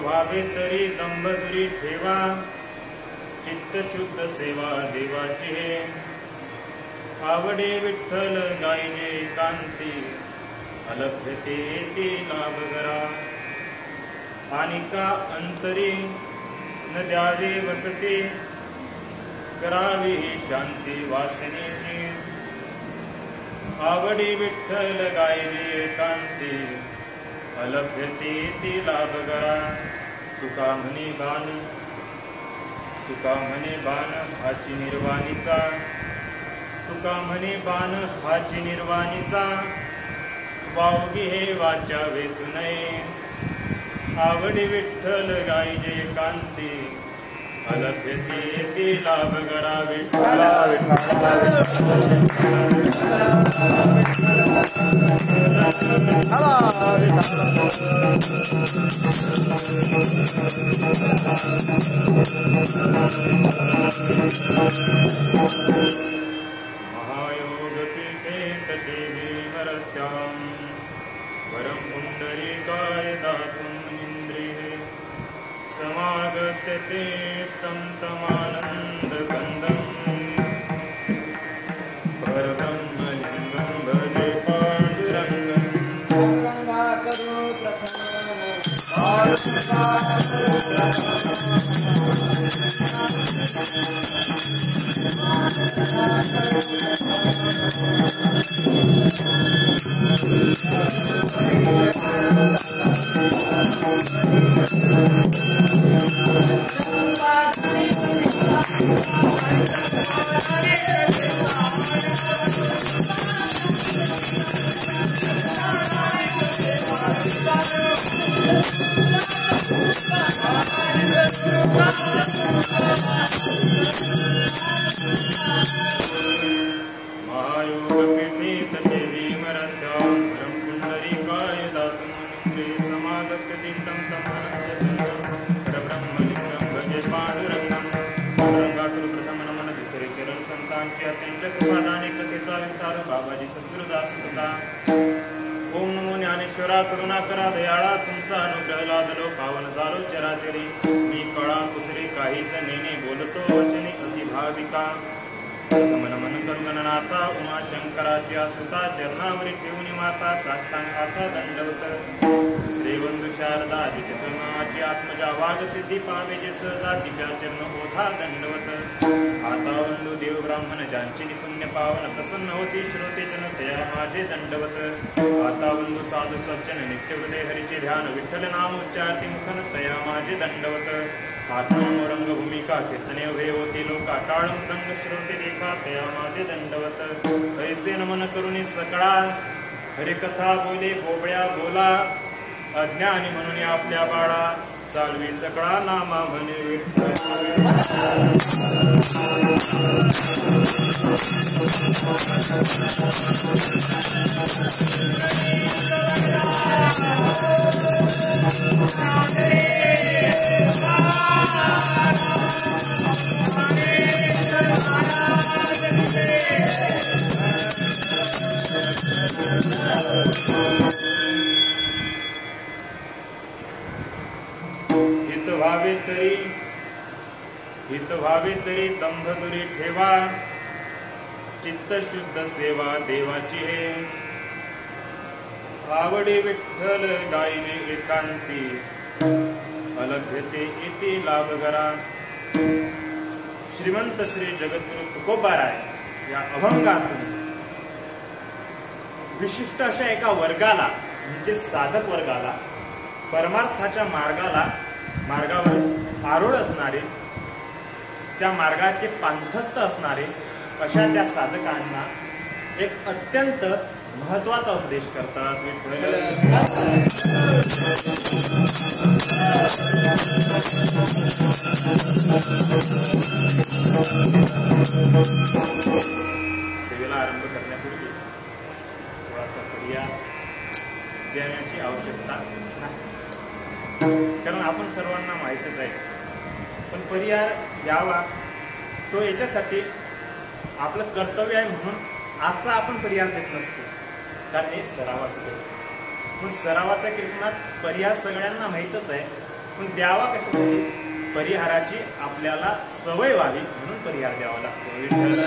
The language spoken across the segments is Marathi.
व्हावे तरी दंभ दुरी ठेवा चित्त शुद्ध सेवा देवाची हे आवडे विठ्ठल गायजे कांती अलभ्यते ती लाभ करा आणि का अंतरी न द्यावे वसती करावी शांती वासनेची आवडी विठ्ठल गायजे कांती अलभ्यते ती लाभ करा तुका म्हणे बाण हाची निर्वाणीचा तुका म्हणे बाण हाची निर्वाणीचा वावगी हे वाचा वेचू नये आवडी विठ्ठल गायजे कांती अलभ्यते ती लाभ करा विठ्ठल महायोगपीठे तटे भीमरत्यां वरं पुण्डरीकाय दातुं मुनीन्द्रिये समागत्य तेष्टं तमानन्दकन्दं परब्रह्मलिङ्गं भजे पाण्डुरङ्गं करो महायोगपीठे तटे भीमरत्यां वरं पुण्डरीकाय दातुं मुनीन्द्रिये समागत्य तिष्ठं तमानन्दकन्दं परब्रह्मलिङ्गं भजे पाण्डुरङ्गं पांडुरंगातुर प्रथम नमन दुसरे चरण संतांची अत्यंत कृपादाने कथेचा विस्तार बाबाजी सद्गुरुदास तुका ओम नमो ज्ञानेश्वरा करुणा करा दयाळा तुमचा अनुग्रह लादलो पावन झालो चराचरी मी कळा कुसरी काहीच नेने बोलतो वचने अतिभाविका प्रथम नमन करुगणनाथा उमाशंकराची आसुता चरणावरी ठेवून माता साष्टांग आता दंडवत श्रीवंदु शारदा जिचकर्णाची आत्मजा वाघ सिद्धी पावे जे सहजा तिच्या चरण ओझा दंडवत आता वंदू देव ब्राह्मण ज्यांची निपुण्य पावन प्रसन्न होती श्रोते जन तया माझे दंडवत आता वंदू साधू सज्जन नित्य हृदय हरिचे ध्यान विठ्ठल नाम उच्चारती मुखन तया माझे दंडवत आत्मरंग भूमिका कीर्तने उभे होती लोका टाळ मृदंग श्रोते देखा तया माझे दंडवत ऐसे नमन करुणी सकळा हरिकथा बोले बोबळ्या बोला अज्ञानी म्हणून आपल्या बाळा चालवी सकळा नामा म्हणे हित व्हावे तरी दंभ दुरी ठेवा चित्त शुद्ध सेवा देवाची हे आवडी विठ्ठल गायजे एकांती अलभ्यते इति लाभ करा श्रीमंत श्री जगद्गुरु तुकोबाराय या अभंगातून विशिष्ट अशा एका वर्गाला म्हणजे साधक वर्गाला परमार्थाच्या मार्गावर आरूढ असणारे त्या मार्गाचे पांथस्थ असणारे अशा त्या साधकांना एक अत्यंत महत्वाचा उपदेश करतात विठ्ठल सेवेला आरंभ करण्यापूर्वी थोडासा पर्याय देण्याची आवश्यकता नाही, कारण आपण सर्वांना माहीतच आहे, पण पर्याय द्यावा तो याच्यासाठी आपलं कर्तव्य आहे म्हणून आता आपण पर्याय देत नसतो, कारण हे सरावाचं मग सरावाच्या कीर्तनात परिहार सगळ्यांना माहीतच आहे, पण द्यावा कशासाठी? परिहाराची आपल्याला सवय व्हावी म्हणून परिहार द्यावा लागतो. विठ्ठल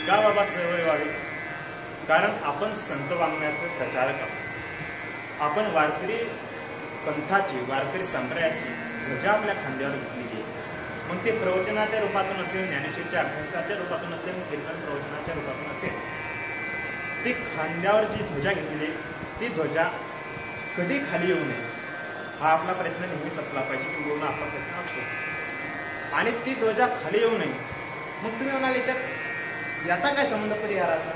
का बाबा सवय व्हावी? कारण आपण संत वाङ्मयाचे प्रचारक आहोत. आपण वारकरी पंथाची, वारकरी संप्रदायाची ध्वजा आपल्या खांद्यावर घेतलेली आहे. मग ते प्रवचनाच्या रूपातून असेल, ज्ञानेश्वरीच्या अभ्यासाच्या रूपातून असेल, कीर्तन प्रवचनाच्या रूपातून असेल, ती खांद्यावर जी ध्वजा घेतलेली ती ध्वजा कधी खाली येऊ नये हा आपला प्रयत्न नेहमीच असला पाहिजे, किंवा आपला प्रयत्न असतो. आणि ती ध्वजा खाली येऊ नये. मग तुम्ही म्हणाल याचा काय संबंध परिहाराचा?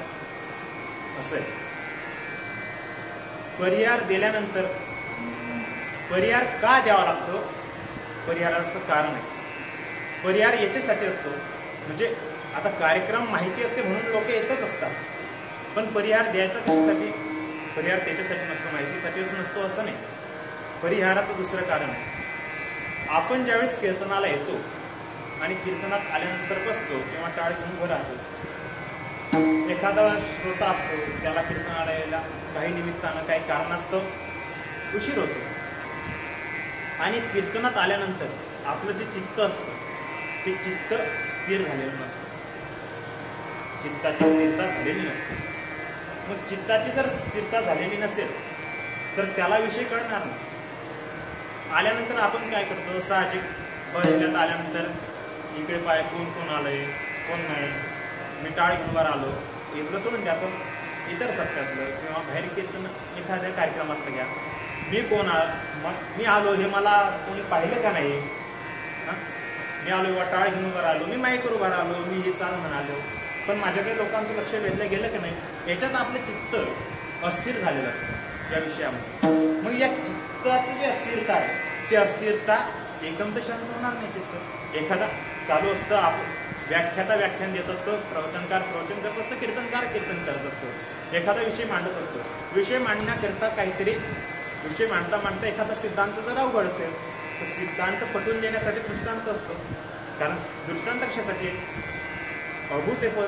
असं आहे, परिहार दिल्यानंतर परिहार का द्यावा लागतो? परिहाराचं कारण आहे. परिहार याच्यासाठी असतो, म्हणजे आता कार्यक्रम माहिती असते म्हणून लोक येतच असतात, पण परिहार द्यायचा कशासाठी? परिहार त्याच्यासाठी नसतो, माहितीसाठीच नसतो असं नाही. परिहाराचं दुसरं कारण आहे. आपण ज्यावेळेस कीर्तनाला येतो आणि कीर्तनात आल्यानंतर बसतो किंवा टाळ घेऊन उभं राहतो, एखादा श्रोता असतो, त्याला कीर्तनाला यायला काही निमित्तानं काही कारणास्तव उशीर होतो, आणि कीर्तनात आल्यानंतर आपलं जे चित्त असतं ते चित्त स्थिर झालेलं नसतं, चित्ताची स्थिरता झालेली नसते. मग चित्ताची जर स्थिरता झालेली नसेल तर त्याला विषय कळणार नाही. आल्यानंतर आपण काय करतो? साहजिक पहिल्यांदा आल्यानंतर इकडे पाय कोण कोण आलंय, कोण नाही, मी टाळ घेऊन वर आलो, इथलं सोडून द्या, पण इतर सप्त्यातलं किंवा बाहेर कीर्तन एखाद्या कार्यक्रमातलं घ्या, मी कोण मग मी आलो हे मला कोणी पाहिलं का नाही? मी आलो वा टाळ घेऊन वर आलो, मी माईकवर उभा आलो, मी हे चाल म्हणालो, पण माझ्याकडे लोकांचं लक्ष वेधलं गेलं की नाही? याच्यात आपलं चित्त अस्थिर झालेलं असतं या विषयामध्ये. मग या चित्ताची जी अस्थिरता आहे, ती अस्थिरता एकदम तर शांत होणार नाही. चित्त एखादा चालू असतं, आपण व्याख्याता व्याख्यान देत असतो, प्रवचनकार प्रवचन करत असतो, कीर्तनकार कीर्तन करत असतो, एखादा विषय मांडत असतो. विषय मांडण्याकरता काहीतरी विषय मांडता मांडता एखादा सिद्धांत जर अवघड असेल तर सिद्धांत पटवून देण्यासाठी दृष्टांत असतो. कारण दृष्टांत कशासाठी? अभूतेपर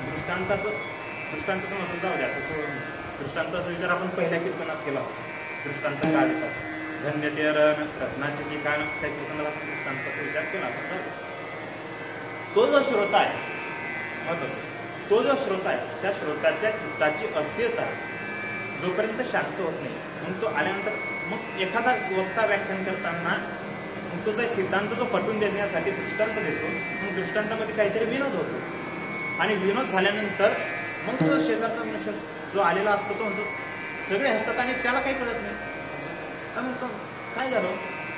दृष्टांताचं महत्व जाऊ द्या. तसं दृष्टांताचा विचार आपण पहिल्या कीर्तनात केला होता. दृष्टांत काय देतात? धन्य ते रत्नाचे ठिकाण, त्या कीर्तनाला आपण दृष्टांताचा विचार केला होता. तो जो श्रोता आहे, महत्वाचा, तो जो श्रोता आहे, त्या श्रोताच्या चित्ताची अस्थिरता जोपर्यंत शांत होत नाही, मग तो आल्यानंतर मग एखादा वक्ता व्याख्यान करताना मग तो जो सिद्धांत जो पटवून देण्यासाठी दृष्टांत देतो, मग दृष्टांतामध्ये काहीतरी विनोद होतो, आणि विनोद झाल्यानंतर मग तो शेजारचा मनुष्य जो आलेला असतो तो म्हणतो, सगळे हसतात आणि त्याला काही कळत नाही. म्हणतो काय झालं?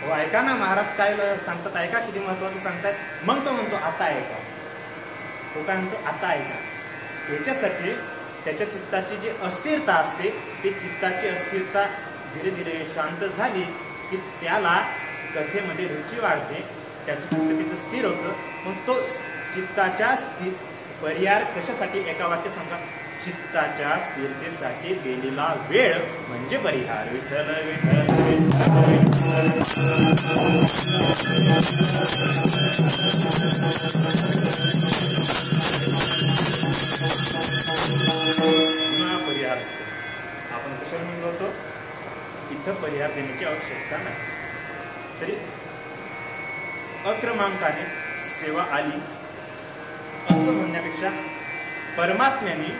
हो ऐका ना महाराज काय सांगतात, ऐका किती महत्वाचं सांगतात. मग तो म्हणतो आता ऐका. तो काय म्हणतो? आता ऐका. याच्यासाठी त्याच्या चित्ताची जी अस्थिरता असते, ती चित्ताची अस्थिरता धीरे धीरे शांत झाली की त्याला कथेमध्ये रुची वाढते, त्याचं चित्त तिथं स्थिर होतं. मग तो चित्ताच्या परिहार कशासाठी? एका वाक्य सांगा. चित्ताच्या स्थिरतेसाठी दिलेला वेळ म्हणजे परिहार. विठ्ठल विठ्ठल परिहार असतो. आपण कशावर म्हणलो होतो? इथं परिहार देण्याची आवश्यकता नाही. तरी अक्रमांकाने सेवा आली असं म्हणण्यापेक्षा परमात्म्याने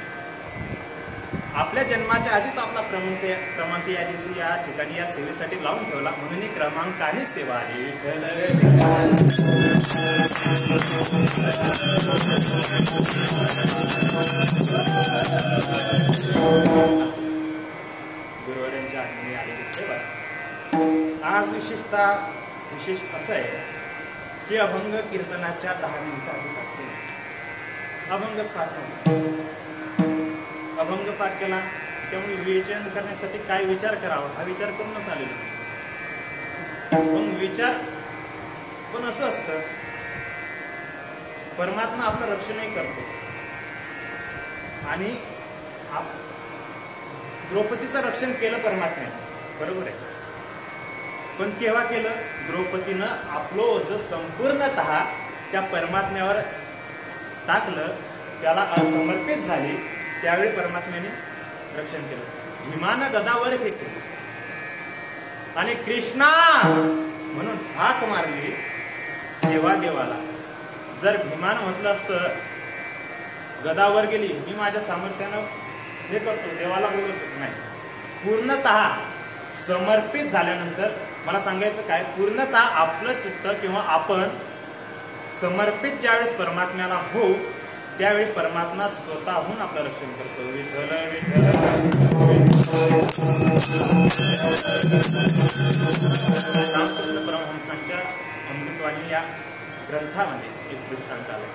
आपल्या जन्माच्या आधीच आपला क्रमांक या दिवशी या ठिकाणी या सेवेसाठी लावून ठेवला, म्हणून क्रमांकाने सेवा आली. गुरुवारांच्या आठवणी आलेली सेवा. आज विशेष असं आहे की अभंग कीर्तनाच्या 10 मिनिटं आधी लागते. अभंग पाठ केला, त्यामुळे विवेचन करण्यासाठी काय विचार करावा हा विचार करूनच आलेलो. मग विचार पण असं असतं, परमात्मा आपलं रक्षणही करतो, आणि द्रौपदीचं रक्षण केलं परमात्म्याने, बरोबर आहे. पण केव्हा केलं? द्रौपदीनं आपलं ओझं संपूर्णतः त्या परमात्म्यावर टाकलं, त्याला समर्पित झाली, त्यावेळी परमात्म्याने रक्षण केलं. भीमानं गदावर फेकली आणि कृष्णा म्हणून हाक मारली देवाला. जर भीमानं म्हटलं असतं गदावर गेली, मी माझ्या सामर्थ्यानं हे करतो, देवाला बोलत नाही. पूर्णतः समर्पित झाल्यानंतर मला सांगायचं काय, पूर्णतः आपलं चित्त किंवा आपण समर्पित ज्यावेळेस परमात्म्याला होऊ, त्यावेळी परमात्मा स्वतःहून आपलं रक्षण करतो. विठ्ठल विठ्ठल. रामकृष्ण परमहंसांच्या अमृतवाणी या ग्रंथामध्ये एक दृष्टांत आलं.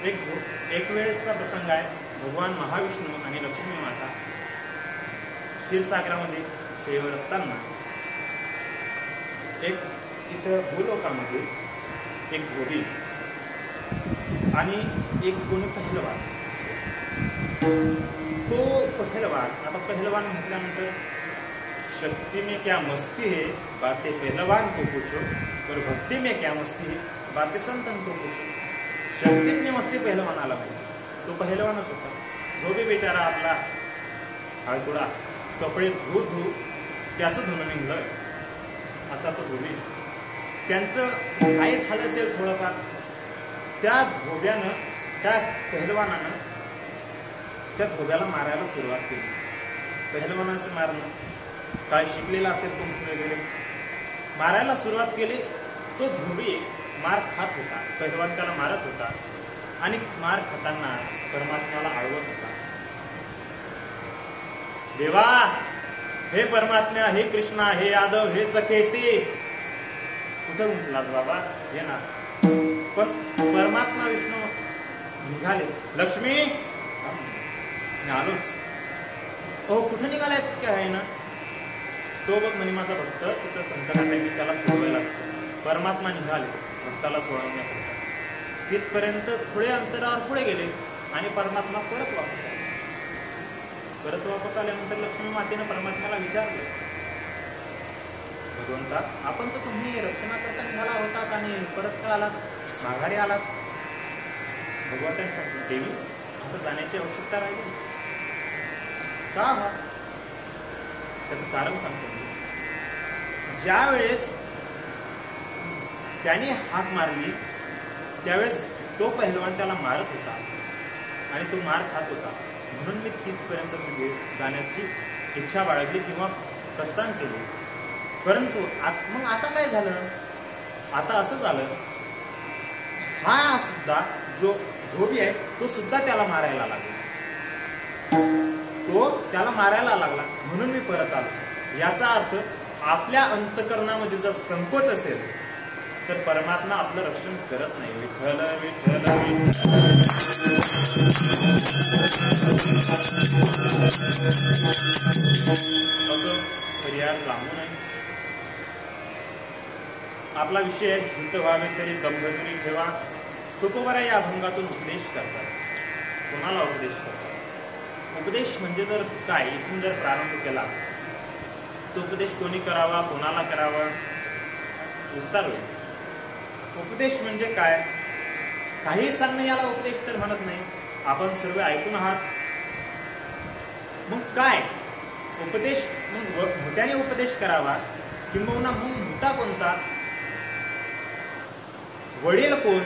एक वेळेचा प्रसंग आहे. भगवान महाविष्णू आणि लक्ष्मी माता क्षीरसागरामध्ये शय्येवर असताना एक इथं भूलोकामध्ये एक धोबी आणि एक कोणी पहलवान. तो पहलवान, आता पहलवान म्हटल्यानंतर शक्ति में क्या मस्ती है बातें पहलवान को पूछो, और भक्ति में क्या मस्ती है बातें संतन को पूछो. शक्तीत में मस्ती पहलवानाला पाहिजे, तो पहलवानच होता. धोबी बेचारा आपला हळकुडा कपडे धू त्याचं धुणं निघलं असा तो धोबी. त्यांचं काय झालं असेल थोडंफार, त्या धोब्यानं, त्या पहलवानानं त्या धोब्याला मारायला सुरुवात केली. पहलवानाचं मारणं काय शिकलेला असेल तो वगैरे, मारायला सुरुवात केली. तो धोबी मार खात होता, पहलवान त्याला मारत होता आणि मार खाताना परमात्म्याला आळवत होता. देवा, हे परमात्म्या, हे कृष्णा, हे यादव, हे सखेटी, कुठं उठलास बाबा, हे ना. पण परमात्मा विष्णू निघाले. लक्ष्मी, आलोच. हो, कुठे निघालायत काय आहे ना. तो बघ म्हणे माझा भक्त तिथं संकटात आहे, मी त्याला सोडवायला लागतो. परमात्मा निघाले भक्ताला सोडवण्याकरता. तिथपर्यंत थोडे अंतरावर पुढे गेले आणि परमात्मा परत वापस आले. परत वापस आल्यानंतर लक्ष्मी मातेनं परमात्म्याला विचारलं, भगवंता, आपण तर तुम्ही रक्षणाकरता निघाला होतात आणि परत का आलात, माघारी आलात. भगवंताने सांगितलं, देवी, आता जाण्याची आवश्यकता राहिली का. त्याचं कारण सांगतो. ज्या वेळेस त्याने हाक मारली त्यावेळेस तो पहलवान त्याला मारत होता आणि तो मार खात होता, म्हणून मी तिथपर्यंत जाण्याची इच्छा बाळगली किंवा प्रस्थान केले. परंतु मग आता काय झालं, आता असं झालं, हा सुद्धा जो धोबी आहे तो सुद्धा त्याला मारायला लागला. तो त्याला मारायला लागला म्हणून मी परत आलो. याचा अर्थ आपल्या अंतकरणामध्ये जर संकोच असेल तर परमात्मा आपलं रक्षण करत नाही. विठ्ठल विठ्ठल असं पर्याय लांबू नाही. आपला विषय हित व्हावे तरी दंभदुरी ठेवा. तुकोबरा या अभंगातून उपदेश करतात. कोणाला उपदेश करतात? उपदेश म्हणजे जर काय, इथून जर प्रारंभ केला तो उपदेश कोणी करावा, कोणाला करावा, विस्तार होईल. उपदेश म्हणजे काय, काही सांगणं याला उपदेश तर म्हणत नाही. आपण सर्व ऐकून आहात. मग काय उपदेश, मग मोठ्याने उपदेश करावा किंबहुना मग मोठा कोणता, वडील कोण,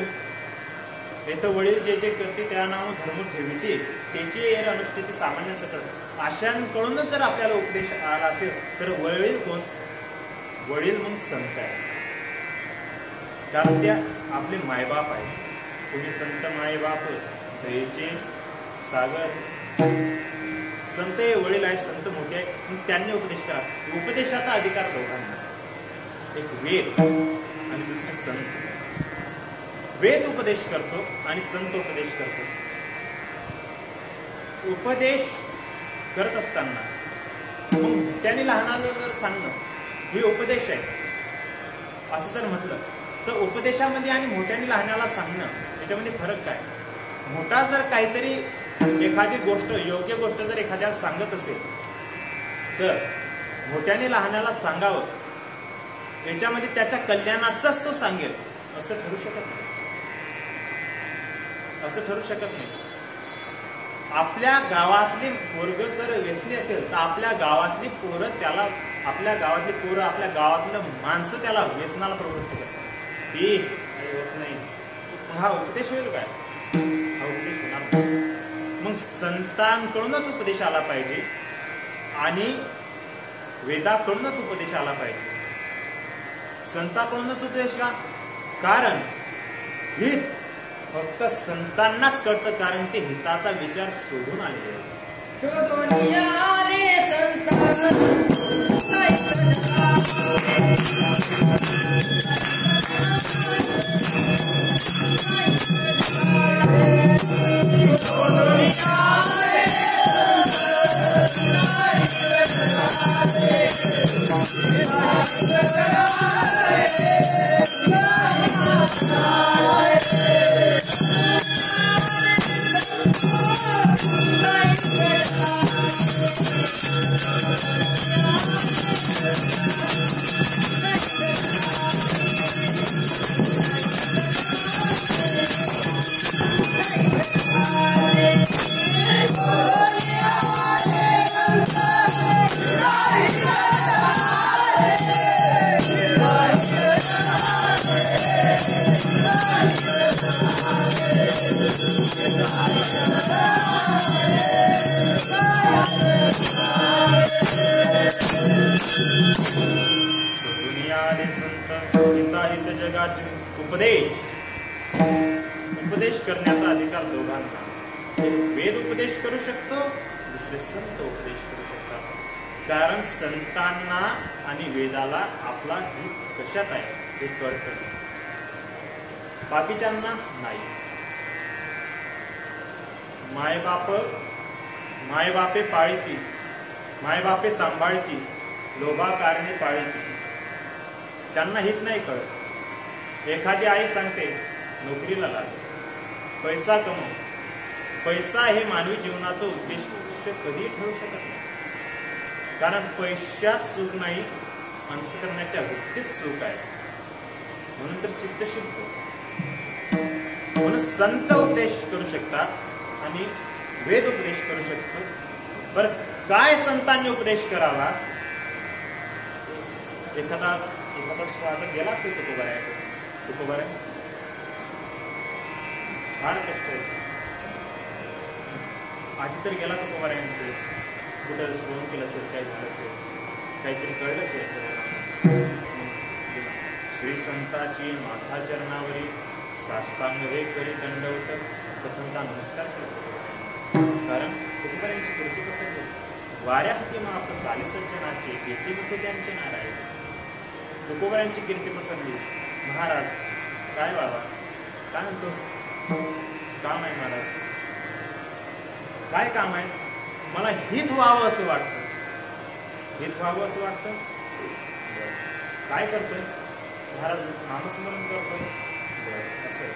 येथं वडील जे जे करते त्या नाव धर्म ठेविते त्याची एर अनुष्ठिती सामान्य सकट. अशांकडूनच जर आपल्याला उपदेश आला असेल तर वडील कोण, वडील मग संत आहे. कारण त्या आपले मायबाप आहे. तुम्ही संत मायबाप दयेचे सागर. संत हे वडील आहे, संत मोठे आहे, मग त्यांनी उपदेश करा. उपदेशाचा अधिकार दोघांना, एक वेद आणि दुसरे संत. वेद उपदेश करतो आणि संत उपदेश करतो. उपदेश करत असताना मग त्याने लहानाला जर सांगणं हे उपदेश आहे असं जर म्हटलं तर उपदेशामध्ये आणि मोठ्याने लहानाला सांगणं याच्यामध्ये फरक काय. मोठा जर काहीतरी एखादी गोष्ट, योग्य गोष्ट जर एखाद्याला सांगत असेल तर मोठ्याने लहानाला सांगावं, याच्यामध्ये त्याच्या कल्याणाचाच तो सांगेल असं ठरू शकत नाही. असं ठरू शकत नाही. आपल्या गावातली पोरग जर व्यसनी असेल तर आपल्या गावातली पोरं त्याला, आपल्या गावातली पोरं, आपल्या गावातलं माणसं त्याला व्यसनाला प्रवृत्त करतात. ते काही होत नाही. हा उपदेश होईल काय? हा उपदेश होणार नाही. मग संतांकडूनच उपदेश आला पाहिजे आणि वेदाकडूनच उपदेश आला पाहिजे. संतांकडूनच उपदेश का? कारण हित फक्त संतांनाच कळतं, कारण ते हिताचा विचार शोधून आलेले आहेत. शोधून आले संत उपदेश करण्याचा अधिकार दोघांना. वेद उपदेश करू शकतो, दुसरे संत उपदेश करू शकतात. कारण संतांना आणि वेदाला आपला हित कशात आहे हे कळतं, बाकीच्यांना नाही. मायबापे पाळीती, मायबापे सांभाळती, लोभा कारणे पाळीती. त्यांना हित नाही कळत. एखादी आई सांगते नोकरीला लाग, पैसा कमव. पैसा हे मानवी जीवनाचं उद्देश कधी ठरू शकत नाही. कारण पैशात सुख नाही, अंतःकरणाच्या वृत्तीत सुख आहे. म्हणून तर चित्त शुद्ध. म्हणून संत उपदेश करू शकतात आणि वेद उपदेश करू शकतो. बरं, काय संतांनी उपदेश करावा? एखादा स्वागत गेला असेल तुकोबाऱ्या फार कष्ट आहे. आधी तर गेला तुकोबाऱ्यांचे, कुठं श्रवण केलं असेल, काय झालं असेल, काहीतरी कळलं असेल. श्री संताची माथा चरणावरी साष्टांग हे करी दंडवत प्रथमता नमस्कार करतो. कारण तुकोबाऱ्यांची कृती पसरली. वाऱ्या हाती माप चाली सज्जनाचे, कीर्ती मुखे त्यांचे नारायण. तुकोबाऱ्यांची कीर्ती पसरली. महाराज काय बाबा, काय म्हणतोस? काम आहे महाराज. काय काम आहे? मला हित व्हावं असं वाटतं. हित व्हावं असं वाटतं. काय करतोय? महाराज नामस्मरण करतोय. असं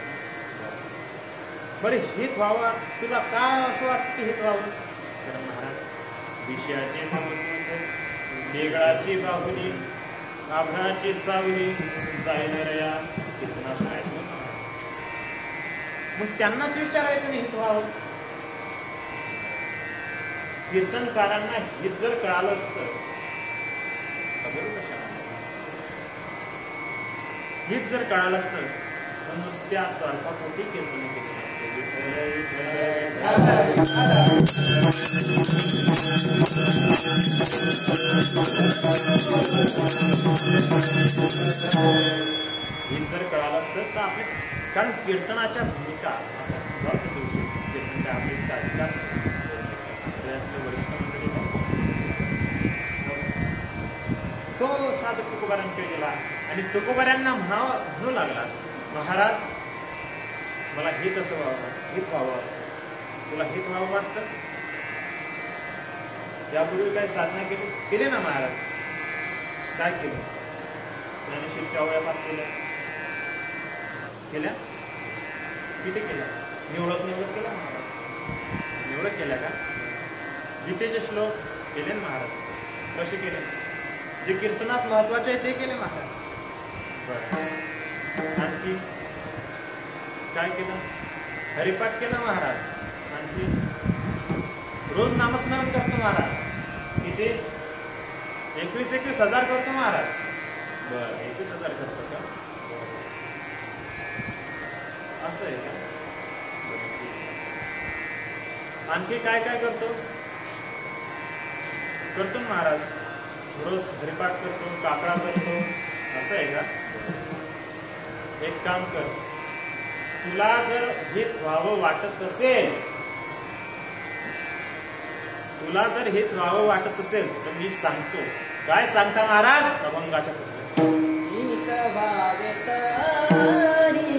बरं, हित व्हावं तुला काय असं वाटतं की हित व्हावं? तर महाराज विषयाचे समस्या, देगळाची बाहुली, आभ्राची सावली, जाईल रया कितना शाळेत. मग त्यांनाच विचारायचं नाही हित व्हावं. कीर्तनकारांना हित जर कळालं असतं खबर कशाला, हित जर कळालं असतं तर नुसत्या स्वार्थापोटी कीर्तन केले नसते. हित जर कळालं असतं तर आपले, कारण कीर्तनाच्या भूमिका कीर्तन काय आपले अधिकार वरिष्ठ मंडळी तो साधक तुकोबाऱ्यांकडे गेला आणि तुकोबाऱ्यांना म्हणू लागला, महाराज मला हित असं व्हावं, हित व्हावं. तुला हित व्हावं वाटतं? यापूर्वी काय साधना केली ना महाराज? काय केलं? ज्ञानेश्वरीच्या ओव्या पाठ केल्या? किती केल्या? निवडक केला महाराज? निवडक केल्या का? गीतेचे श्लोक केले ना महाराज? कसे केले? जे कीर्तनात महत्वाचे आहे ते केले महाराज. बरं, आणखी काय केलं? हरिपाठ केला महाराज, आणखी रोज नामस्मरण करतो महाराज, किती 21,000 करतो महाराज. बरं 21,000 करतो का? असं आहे का? आणखी काय काय करतो? करतो महाराज, रोज हरिपाठ करतो, काकडा करतो, असं आहे का? एक काम कर, तुला जर हित व्हावं वाटत असेल, तुला जर हित व्हावं वाटत असेल तर मी सांगतो. काय सांगता महाराज? अभंगाच्या हित व्हावे तरी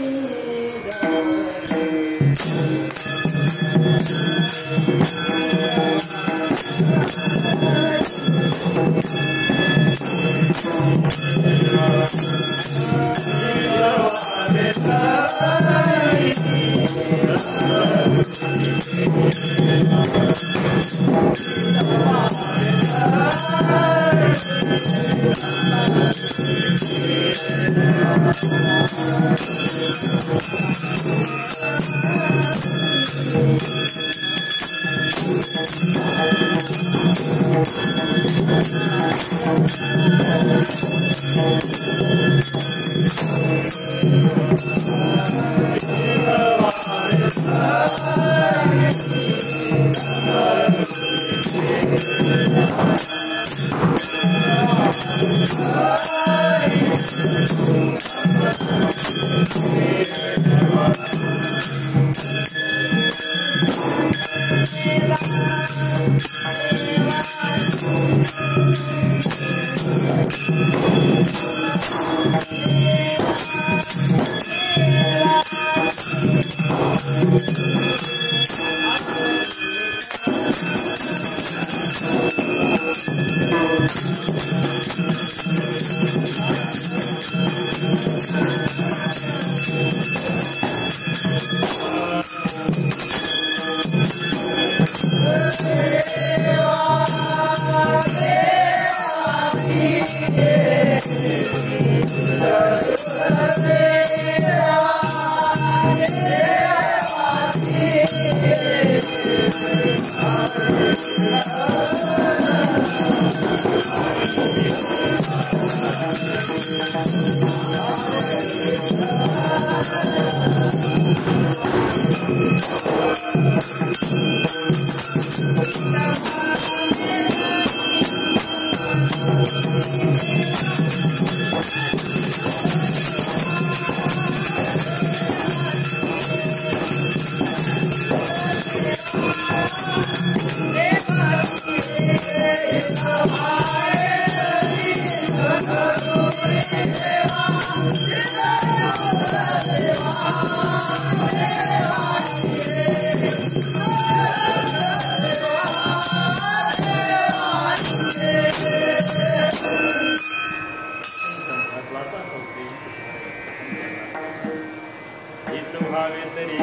व्हावे तरी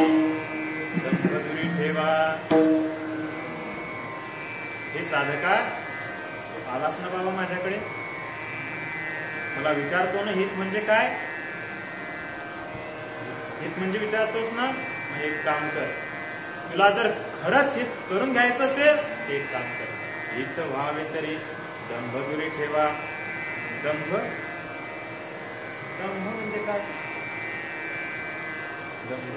दंभदुरी ठेवा. हे साधका आलास ना बाबा माझ्याकडे, मला विचारतो ना हित म्हणजे काय? हित म्हणजे विचारतोस ना, मग एक काम कर, तुला जर खरंच हित करून घ्यायचं असेल एक काम कर, हित व्हावे तरी दंभदुरी ठेवा. दंभ दंभ म्हणजे काय? दंभ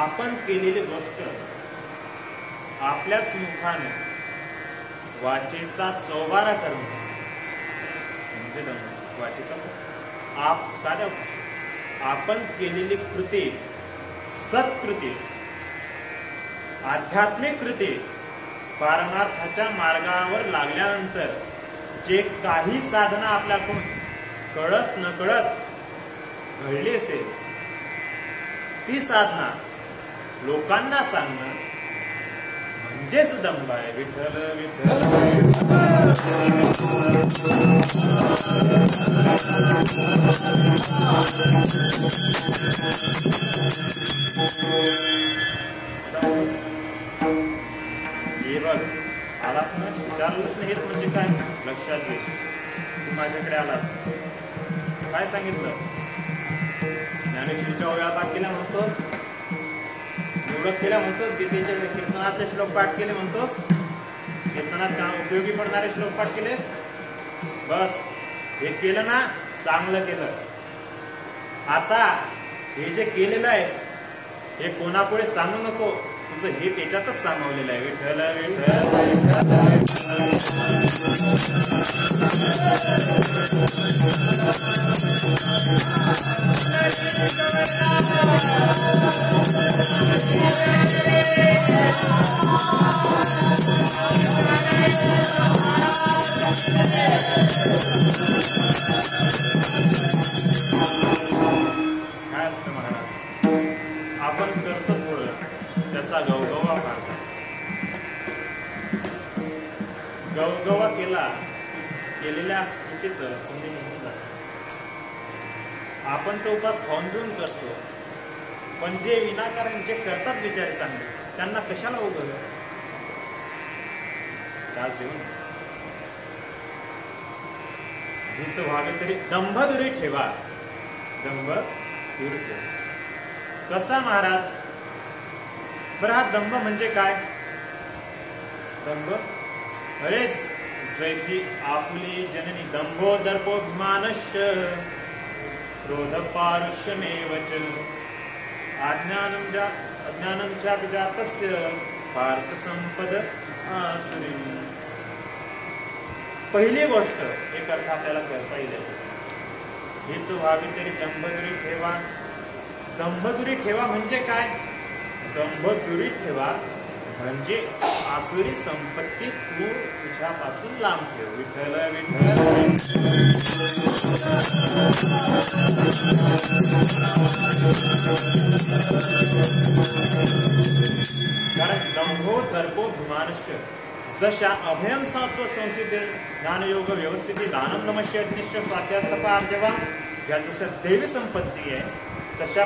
आपण केलेली गोष्ट आपल्याच मुखाने वाचेचा चौबारा करणे म्हणजे दंभ. वाचेचा साध्या आपण केलेली कृती, सत्कृती, आध्यात्मिक कृती पारमार्थाच्या मार्गावर लागल्यानंतर जे काही साधना आपल्याकडून कळत नकळत घडली असेल ती साधना लोकांना सांगणं म्हणजेच दंभ आहे. विठ्ठल विठ्ठल हे बघ, आलास ना, विचारलंच नाही म्हणजे काय लक्षात घे. तू माझ्याकडे आलास, काय सांगितलं? ज्ञानेश्वरीच्या ओव्या पाठ केल्या म्हणतोस, निवडक केल्या म्हणतोस, गीतेच्या कीर्तनातले श्लोक पाठ केले म्हणतोस, कीर्तनात उपयोगी पडणारे श्लोक पाठ केलेस. बस हे केलं ना, चांगलं केलं. आता हे जे केलेलं आहे हे कोणापुढे सांगू नको, तुझं हे त्याच्यातच सामावलेलं आहे. विठ्ठल विठ्ठल काय असतं महाराज, आपण करतो थोडं, त्याचा गवगवा फार. गवगवा केला, केलेल्या चुकीच म्हणजे निघून जात. आपण तो उपास खाऊन पिऊन करतो, पण जे विनाकारण जे करतात बिचारे चांगले, त्यांना कशाला उघड त्रास देऊन. भीत व्हावे तरी दंभ दुरी ठेवा, दंभ दूर ठेवा. कसा महाराज? बरं, हा दंभ म्हणजे काय? दंभ अरेच जैसी आपुली जननी दंभो दर्पोभिमानश्च क्रोध पारुष्यमेवच अज्ञानं जातस्य पार्थ संपद आसुरी. पहिली गोष्ट एक अर्थ आपल्याला करता येईल, हित व्हावी तरी दंभदुरी ठेवा. दंभदुरी ठेवा म्हणजे काय? दंभदुरी ठेवा म्हणजे आसुरी संपत्ती तू तुझ्यापासून लांब ठेव. विठ्ठल विठ्ठल कारण दंभो दर्पो भिमानश्च, जशा अभयम सत्व संचिते ज्ञानयोग व्यवस्थिती दानम नमश्य अग्निश्च स्वाध्यास्तपा आर्जवा, या जशा दैवी संपत्ती आहे तशा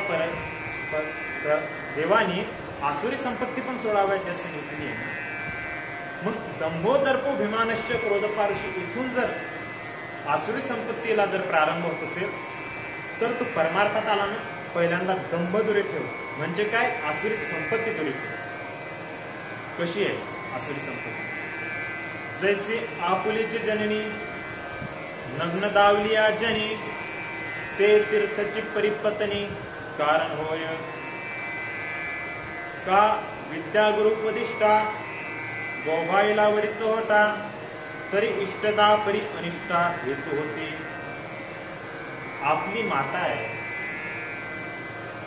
देवानी आसुरी संपत्ती पण सोडाव्या त्यात सांगितलेली आहे ना. मग दंभो दर्पो भिमानश्च क्रोध पारुष्य, इथून जर आसुरी संपत्तीला जर प्रारंभ होत असेल तर तू परमार्थात आला ना. पहिल्यांदा दंभ दुरे ठेव म्हणजे काय? आसुरी संपत्ती दुरे ठेव. कशी आहे आसुरी संपत्ती? जैसे आपुलीची जननी नग्न दावलिया जनी, ते तीर्थची परिपत्नी कारण होय. का विद्या गुरुपदिष्टा गोभाईला वरी चोहटा, तरी इष्टदा परी अनिष्टा हेतू होती. आपली माता आहे,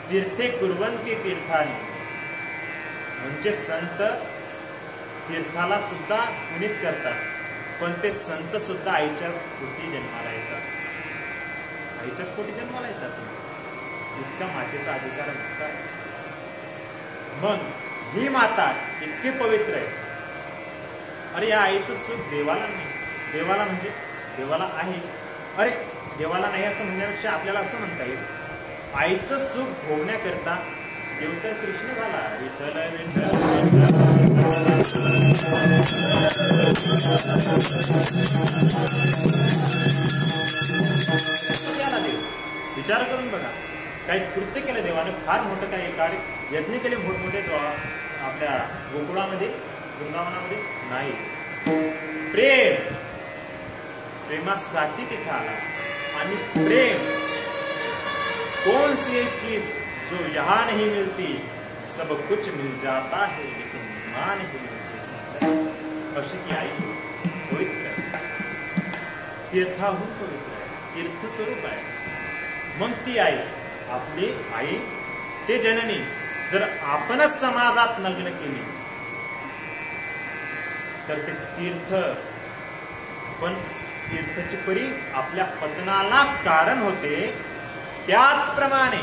तीर्थे कुर्वंती तीर्थानी, म्हणजे संत तीर्थाला सुद्धा पुनीत करतात, पण ते संत सुद्धा आईच्या पोटी जन्माला येतात. आईच्याच पोटी जन्माला येतात. इतका मातेचा अधिकार मोठा आहे. मग ही माता इतकी पवित्र आहे. अरे या आईचं सुख देवाला नाही, देवाला म्हणजे देवाला आहे. अरे देवाला नाही असं म्हणण्यापेक्षा आपल्याला असं म्हणता येईल, आईचं सुख भोगण्याकरता देव तर कृष्ण झाला. विठ्ठल देव विचार करून बघा, काही कृत्य केलं देवाने, फार मोठं काही कार्य यज्ञ केले मोठमोठे आपल्या गोकुळामध्ये वृंदावनामध्ये नाही. प्रेमासाठी तिथे आला. आणि प्रेम कौन सी एक चीज जो यहाँ नहीं मिलती, सब कुछ मिल जाता है लेकिन मां नहीं मिलती. अशी ती आई पवित्र आहे, तीर्थाहून पवित्र आहे, तीर्थ स्वरूप आहे. मग ती आई आपली आई, ते जननी जर आपणच समाजात नग्न केली तर ते तीर्थ, पण तीर्थाची परी आपल्या पतनाला कारण होते. त्याचप्रमाणे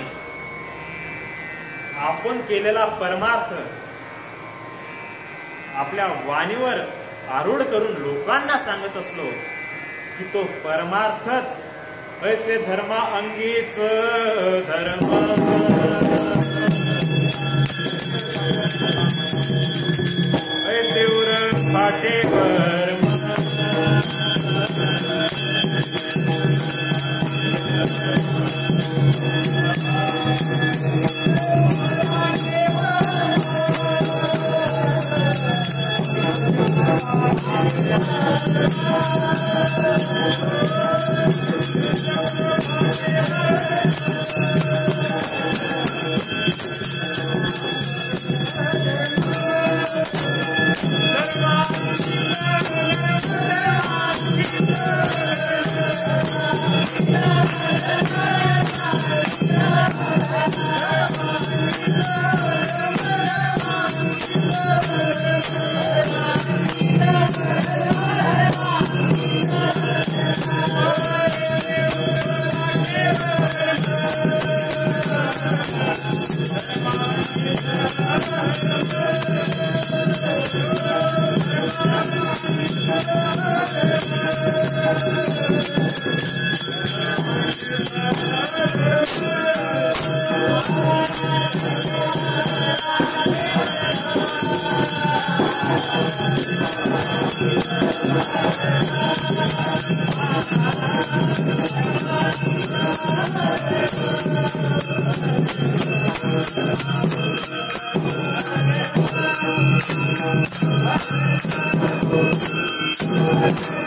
आपण केलेला परमार्थ आपल्या वाणीवर आरूढ करून लोकांना सांगत असलो की तो परमार्थच ऐसे धर्मा अंगीच धर्म, ऐसे उर फाटेवर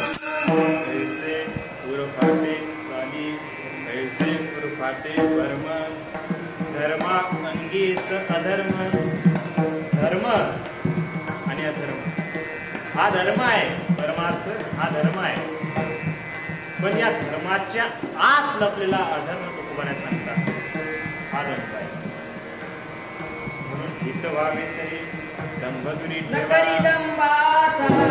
ऐसे उरफाटे चाली ऐसे उरफाटे वर्म धर्मा अंगीच अधर्म धर्म आणि अधर्म हा धर्म आहे परमार्थ हा धर्म आहे पण या धर्माच्या आत लपलेला अधर्म तुकोबाने सांगतात हा दंभ आहे म्हणून हित व्हावे तरी दंभदुरी न करी दंबाचा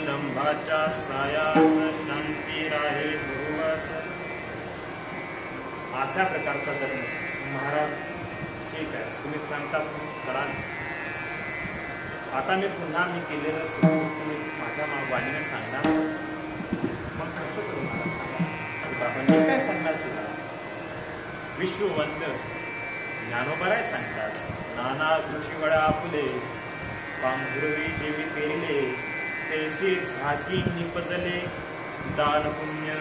दंभाच्या सायास शांती राहे बहुवास अशा प्रकारचा धर्म महाराज ठीक आहे तुम्ही सांगता कराल आता मी पुन्हा केलेलं सुरू तुम्ही माझ्या वाणीने सांगणार मग कसं करू मला सांगा बाबा मी काय सांगणार तुला विश्ववंत ज्ञानोबराय सांगतात नाना ऋषीवळा आपुले पांघुरवी जेवी पेरिले तेसी झाकी निपजले दान पुण्य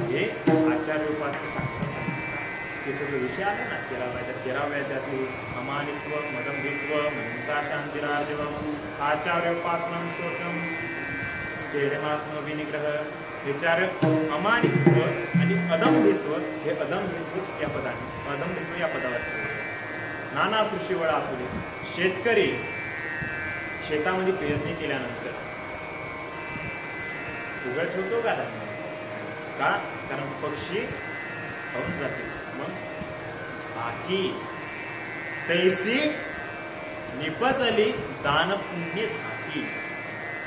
हे आचार्य उपासना सांगतात तिथे जो विषय आला ना 13व्या अध्यायातली अमानित्व मदंभित्व हिंसा शांतिराजव आचार्य उपासना शोचम प्रेमात्म विनिग्रह विचार अमानित्व आणि अदंभित्व हे अदंभित्व या पदाने अदंभित्व या पदावर नाना कृषीवळ आपुले शेतकरी शेतामध्ये पेरणी केल्यानंतर उघड ठेवतो का धान्य का कारण पक्षी खाऊन जातील मग झाकी तैसी निपजली दानपुण्य झाकी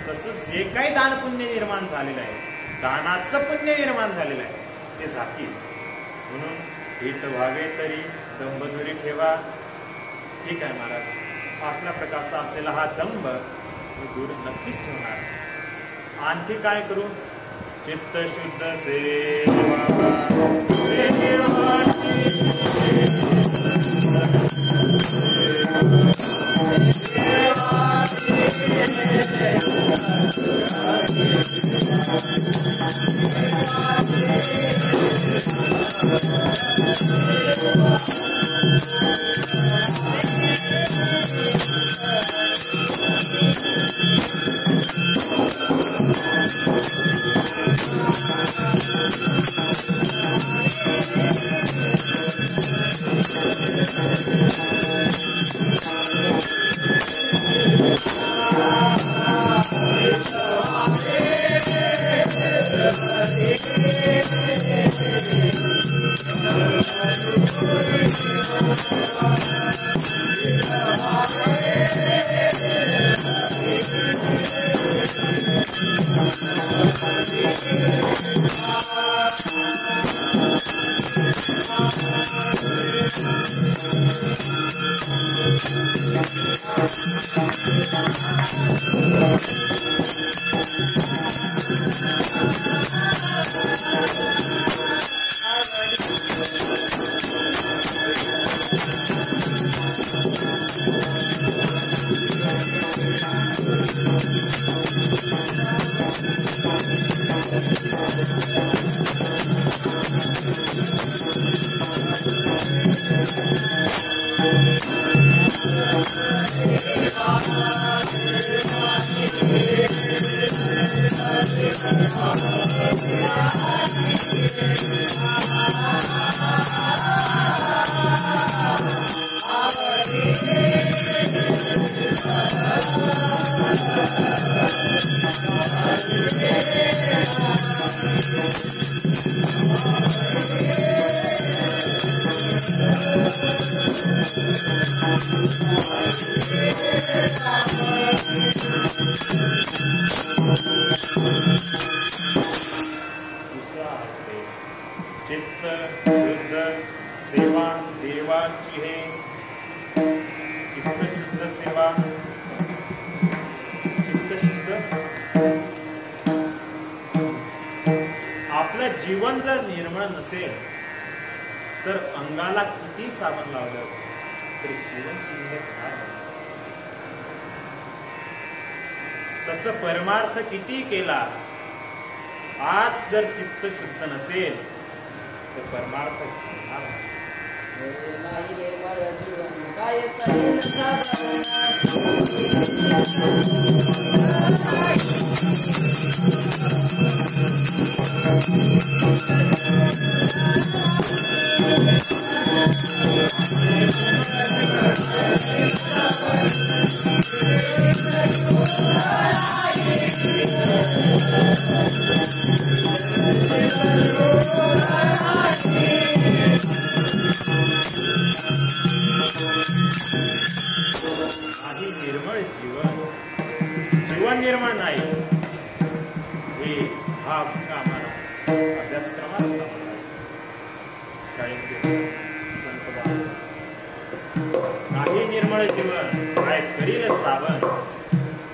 तसं जे काही दानपुण्य निर्माण झालेलं आहे दानाचं पुण्य निर्माण झालेलं आहे ते झाकी म्हणून हित व्हावे तरी दंभदुरी ठेवा ठीक आहे महाराज असल्या प्रकारचा असलेला हा दंभ दूर नक्कीच ठेवणार आणखी काय करू चित्त शुद्ध से शुद्ध सेवा देवाची हे चित्त शुद्ध सेवा चित्त शुद्ध आपलं जीवन जर निर्मळ नसेल तर अंगाला किती साबण लावलं तरी जीवन सुंदर होणार नाही. तसं परमार्थ किती केला आज जर चित्त शुद्ध नसेल तर परमार्थ होणार नाही. नाही निर्मळ जीवन काय करीन साबण आणि निर्मळ जीवन निर्मळ नाही हे हा भाग आम्हाला अभ्यासक्रमात शाळेत संत बाळ नाही निर्मळ जीवन काय करील साबण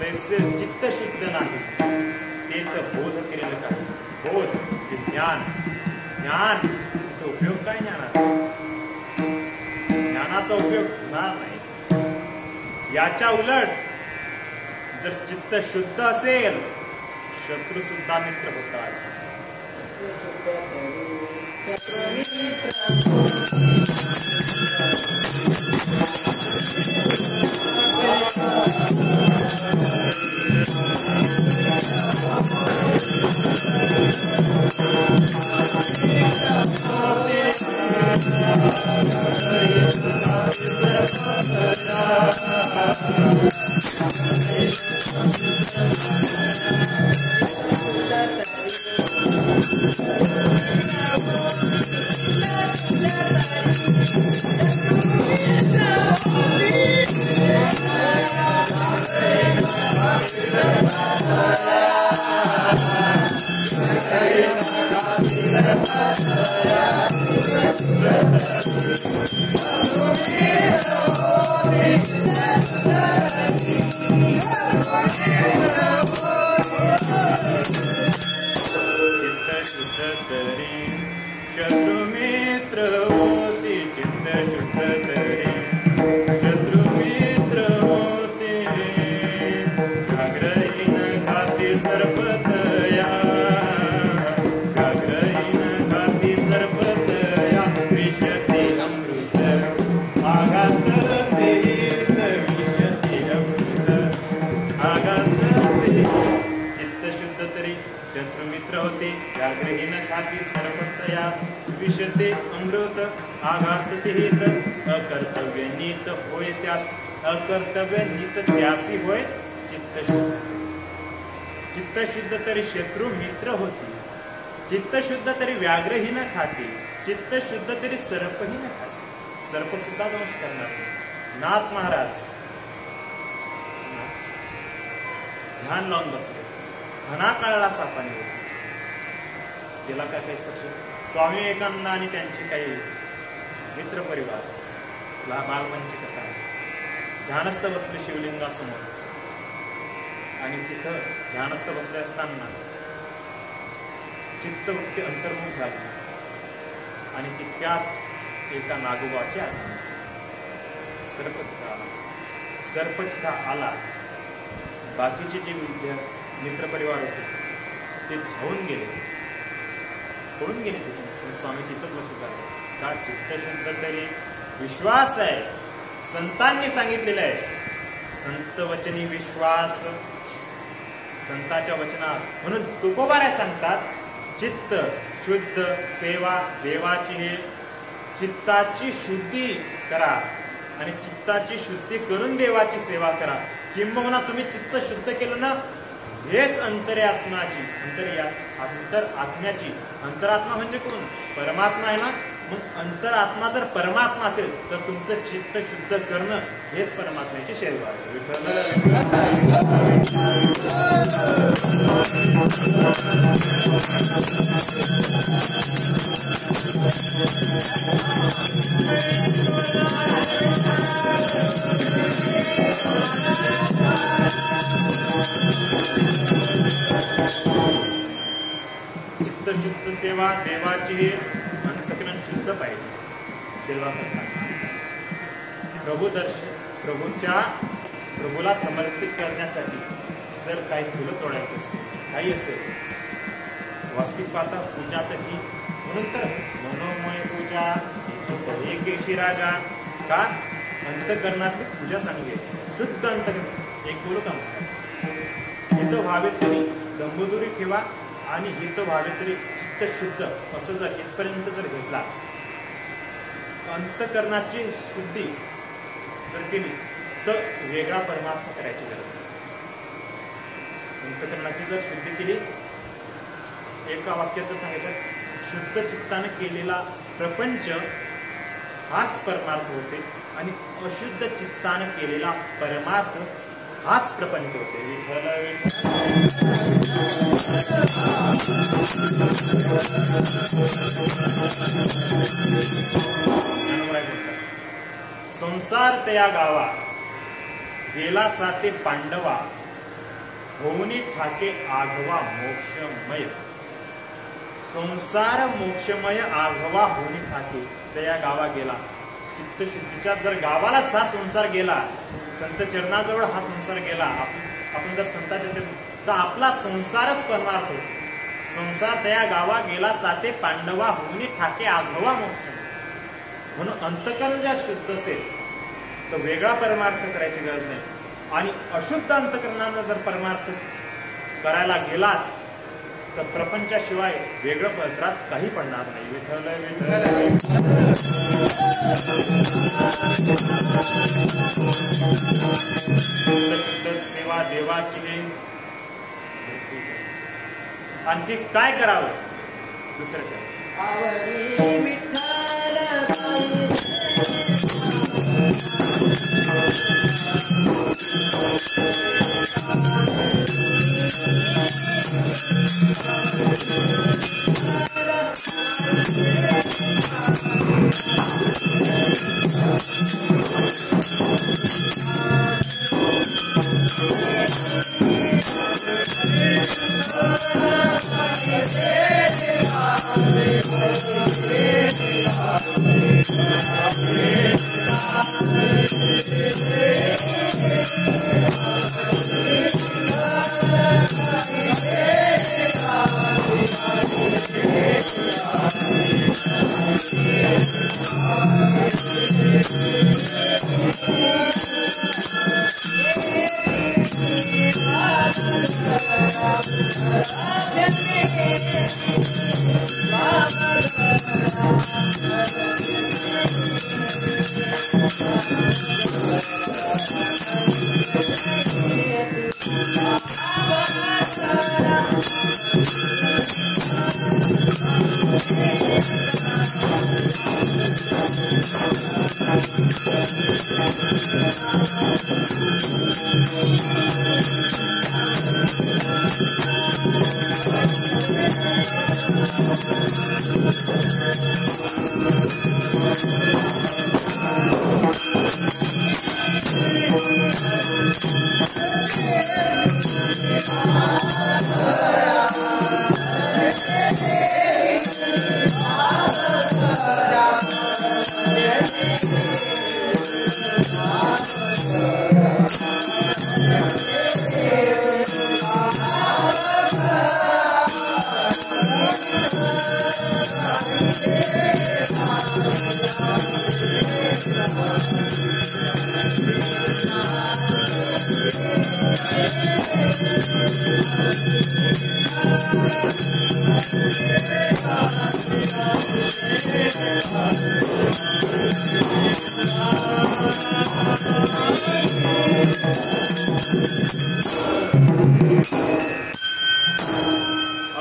तैसे चित्त शुद्ध नाही ते तर बोध करील काय बोध जे ज्ञान ज्ञान तो उपयोग काय ज्ञानाचा ज्ञानाचा उपयोग होणार नाही. याच्या उलट जर चित्त शुद्ध असेल शत्रू सुद्धा मित्र होतात. विषते अमृत आघातते अकर्तव्य नीत होय त्यास अकर्तव्य नीत त्यासी होय चित्तशुद्ध. चित्तशुद्ध तरी शत्रू मित्र होती, चित्तशुद्ध तरी व्याघ्रही न खाते, चित्तशुद्ध तरी सर्पही न खाते. सर्प सुद्धा दंश करणार नाही. नाथ महाराज ध्यान लावून बसले, घना काळाला सापाने होते केला काय काही स्पर्श. स्वामी विवेकानंद आणि त्यांचे काही मित्र परिवार बालमंची कथा ध्यानस्थ बसले शिवलिंगासमोर आणि तिथं ध्यानस्थ बसले असताना चित्तवृत्ती अंतर्मुख झाली आणि तितक्यात एका नागोबाच्या सर्प तिथं आला. सर्प तिथं आला. बाकीचे जे मित्रपरिवार होते ते धावून गेले, पळून गेले तिथून. पण स्वामी तिथंच बसत आले. का चित्तशुद्ध तरी विश्वास आहे. संतांनी सांगितलेलं आहे, संत वचनी विश्वास, संताच्या वचनात. म्हणून तुकोबाराय सांगतात चित्त शुद्ध सेवा देवाची हे चित्ताची शुद्धी करा आणि चित्ताची शुद्धी करून देवाची सेवा करा. किंबहुना तुम्ही चित्त शुद्ध केलं ना, हेच अंतरात्माची अंतरात्म्याची अंतरात्मा म्हणजे कोण? परमात्मा आहे ना. मग अंतरात्मा जर परमात्मा असेल तर तुमचं चित्त शुद्ध करणं हेच परमात्म्याची सेवा आहे. चित्तशुद्ध सेवा देवाची हे अंतःकरण शुद्ध पाहिजे. सेवा करताना प्रभूला समर्पित करण्यासाठी जर काही फुलं तोडायचं असते, काही असेल, वास्तविक पाहता पूजातही म्हणून तर मनोमय पूजा एकेशी राजा का अंतःकरणातली पूजा चांगली आहे. शुद्ध अंतःकरण एक बोलू का म्हणायचं, हित व्हावे तरी दंबदुरी ठेवा आणि हित व्हावे तरी चित्त शुद्ध असं जर इथपर्यंत जर घेतला, अंतःकरणाची शुद्धी जर केली तर वेगळा परमार्थ करायची गरज नाही. अंतःकरणाची जर शुद्धी केली, एका वाक्यात सांगितलं, शुद्ध चित्ताने केलेला प्रपंच हाच परमार्थ होते आणि अशुद्ध चित्ताने केलेला परमार्थ हाच प्रपंच होते. विठ्ठल संसार तया गावा गेला साते पांडवा होऊनी ठाके आघवा मोक्षमय. संसार मोक्षमय आघवा होऊनी ठाके तया गावा गेला. चित्तशुद्धीच्या जर गावाला हा संसार गेला, संत चरणाजवळ हा संसार गेला, आपण जर संताच्या चरण तर आपला संसारच परमार्थ होतो. संसार तया गावा गेला साते पांडवा होऊनी ठाके आघवा मोक्ष. म्हणून अंतःकरण जर शुद्ध असेल तर वेगळा परमार्थ करायची गरज नाही. आणि अशुद्ध अंतःकरणानं जर परमार्थ करायला गेलात तर प्रपंचाशिवाय वेगळं पत्रात काही पडणार नाही. विठ्ठल विठ्ठल शुद्ध सेवा देवाची हे. आणखी काय करावं दुसऱ्याच्या आवडी विठ्ठल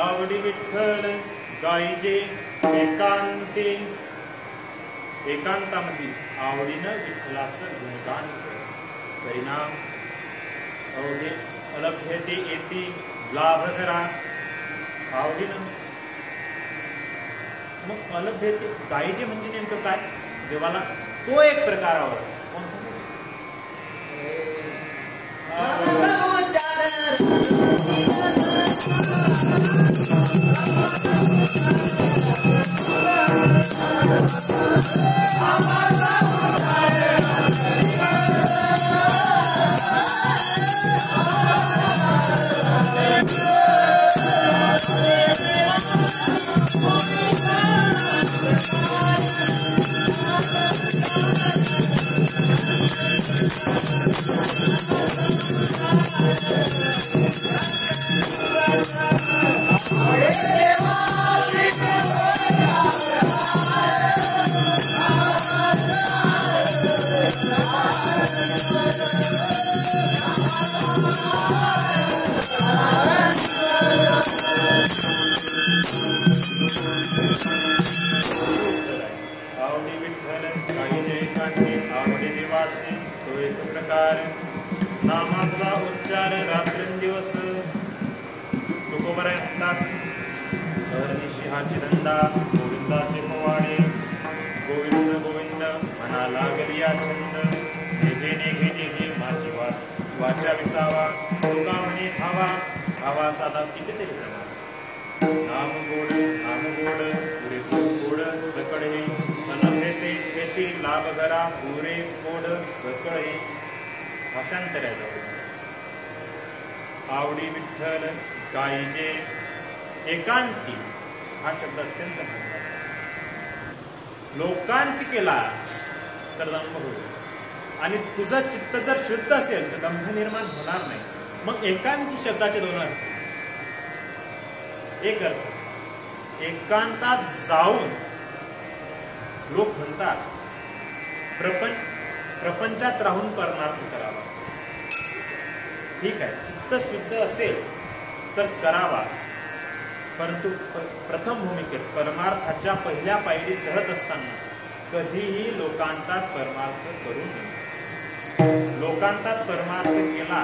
आवडी विठ्ठल गायचे एकांते. एकांतामध्ये आवडीनं विठ्ठलाचं गुणगान परिणाम अवघे अलभ्यते येते लाभ करा. आवडीनं मग अलभ्यते गायजे म्हणजे नेमकं काय? देवाला तो एक प्रकार आवडतो. कोणता? नामाचा उच्चार रात्रंदिवस तुकोबरा म्हणतात. अहर्निशी हा चिरंदा गोविंदाचे पोवाडे. गोविंद गोविंद म्हणा लागली या छंद. नेघे नेघे नेघे माझी वाचा विसावा. तुका म्हणे हवा हवा साधा कितीतरी प्रमाण. नाम गोड पुरेसे गोड सकळे. मन भेटे भेटी लाभ करा पुरे गोड सकळे. भाषांतर आहे जाऊ. आवडी विठ्ठल गायीचे एकांती हा शब्द अत्यंत महत्वाचा. लोकांती केला तर दंभ होईल आणि तुझं चित्त जर शुद्ध असेल तर दंभ निर्माण होणार नाही. मग एकांती शब्दाचे दोन अर्थ. एक अर्थ एकांतात जाऊन लोक म्हणतात प्रपंचात राहून परमार्थ करावा. ठीक आहे, चित्त शुद्ध असेल तर करावा, परंतु प्रथम भूमिकेत परमार्थाच्या पहिल्या पायरी चढत असताना कधीही लोकांतात परमार्थ करू नये. लोकांतात परमार्थ केला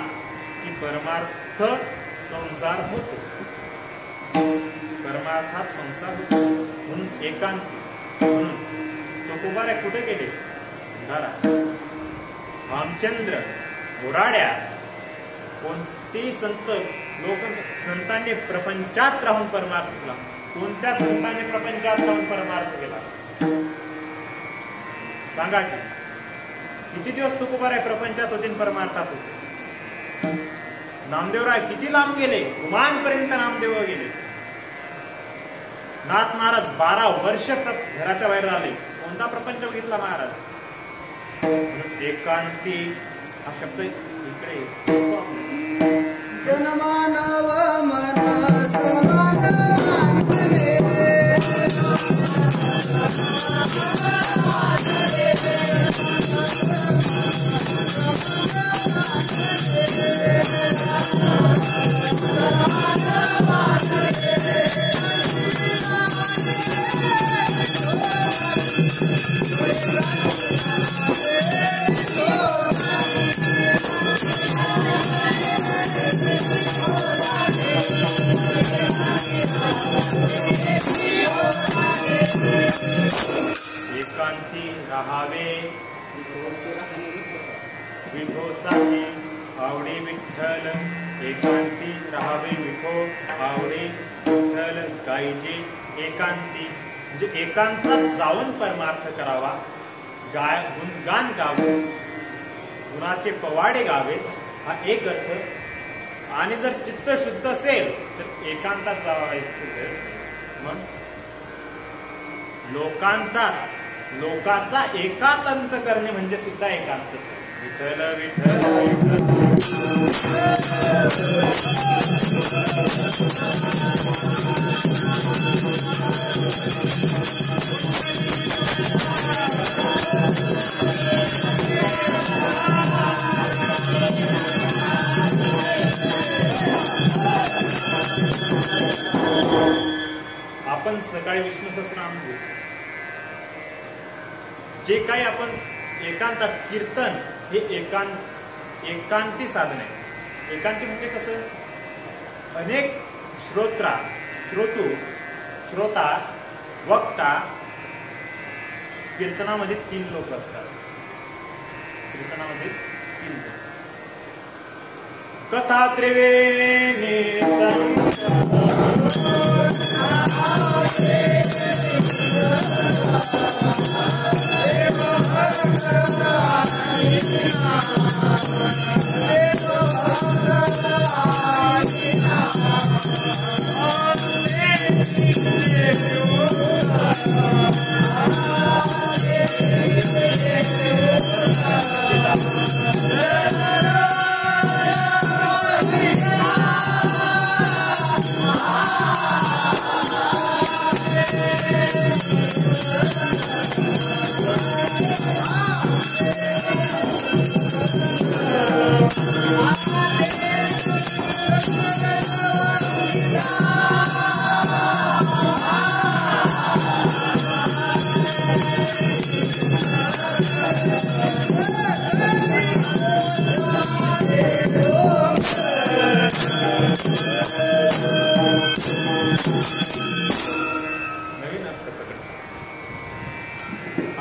की परमार्थ संसार होतो. परमार्थात संसार होतो. म्हणून एकांती. म्हणून तुकोबारा कुठे गेले? भंडारा. रामचंद्र घोराड्या. कोणतेही संतांनी प्रपंचात राहून परमार्थ केला. कोणत्या संतांनी प्रपंचात राहून परमार्थ केला सांगा की? किती दिवस तुकोबाराय प्रपंचात होते परमार्थात होते? नामदेवराय किती लांब गेले? उमानपर्यंत नामदेव गेले. नाथ महाराज 12 वर्ष घराच्या बाहेर राहिले. कोणता प्रपंच बघितला महाराज? एकांती हा शब्द इकडे जनमानव मन समान मानले. एकांती राहावे विठोसाठी आवडे विठ्ठल. एकांती राहावे विठो आवडे विठ्ठल गायचे. एकांती म्हणजे एकांतात जाऊन परमार्थ करावा. गान गावे, गुणाचे पवाडे गावे हा एक अर्थ. आणि जर चित्त शुद्ध असेल तर एकांतात जावायचं. मग लोकांतात लोकांचा एकांत करणे म्हणजे सुद्धा एकांतच. विठ्ठल विठ्ठल विठ्ठल. आपण सकाळी विष्णू सहस्रनाम घेतो. जे काही आपण एकांतात कीर्तन हे एकांती साधन आहे. एकांती म्हणजे कसं? अनेक श्रोता वक्ता कीर्तनामध्ये 3 लोक असतात. कीर्तनामध्ये 3 जण. कथा त्रिवेणी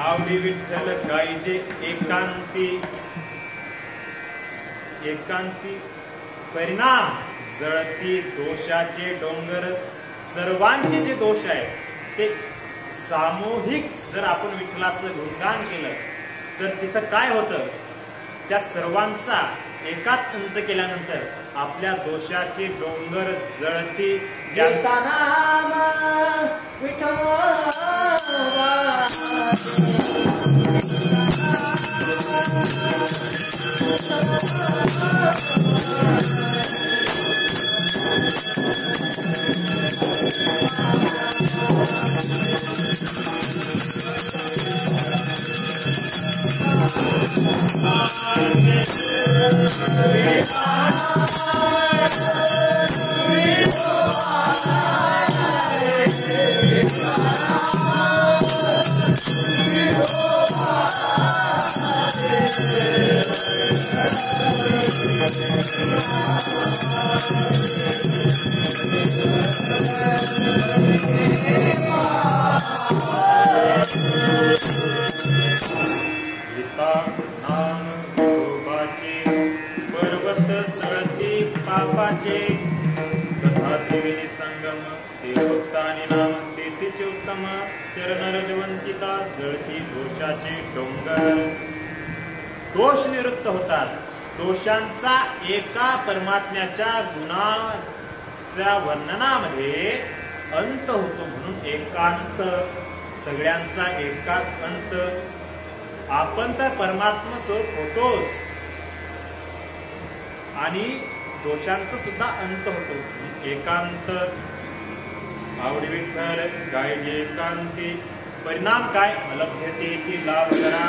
आवडी विठ्ठल गाईचे एकांती परिणाम जळती दोषाचे डोंगर. सर्वांचे जे दोष आहेत ते सामूहिक जर आपण विठ्ठलाचं गुणगान केलं तर तिथं काय होतं, त्या सर्वांचा एकाच अंत केल्यानंतर आपल्या दोषाचे डोंगर जळती. नाम विठोबा कथा त्रिवेणी संगम ते भक्तानी नाम तेथेचे उत्तम चरण रजवंतिता जळती दोषाचे डोंगर. दोष निवृत्त होतात. दोषांचा एका परमात्म्याच्या गुणाच्या वर्णनामध्ये अंत होतो म्हणून एकांत. सगळ्यांचा एकाच अंत. आपण तर परमात्मा स्वरूप होतोच आणि दोषांचा सुद्धा अंत होतो. एकांत. आवडी विठ्ठल गायजे एकांती. परिणाम काय? अलभ्यते की लाभ करा.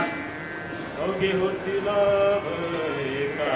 अवघे होती लाभ एका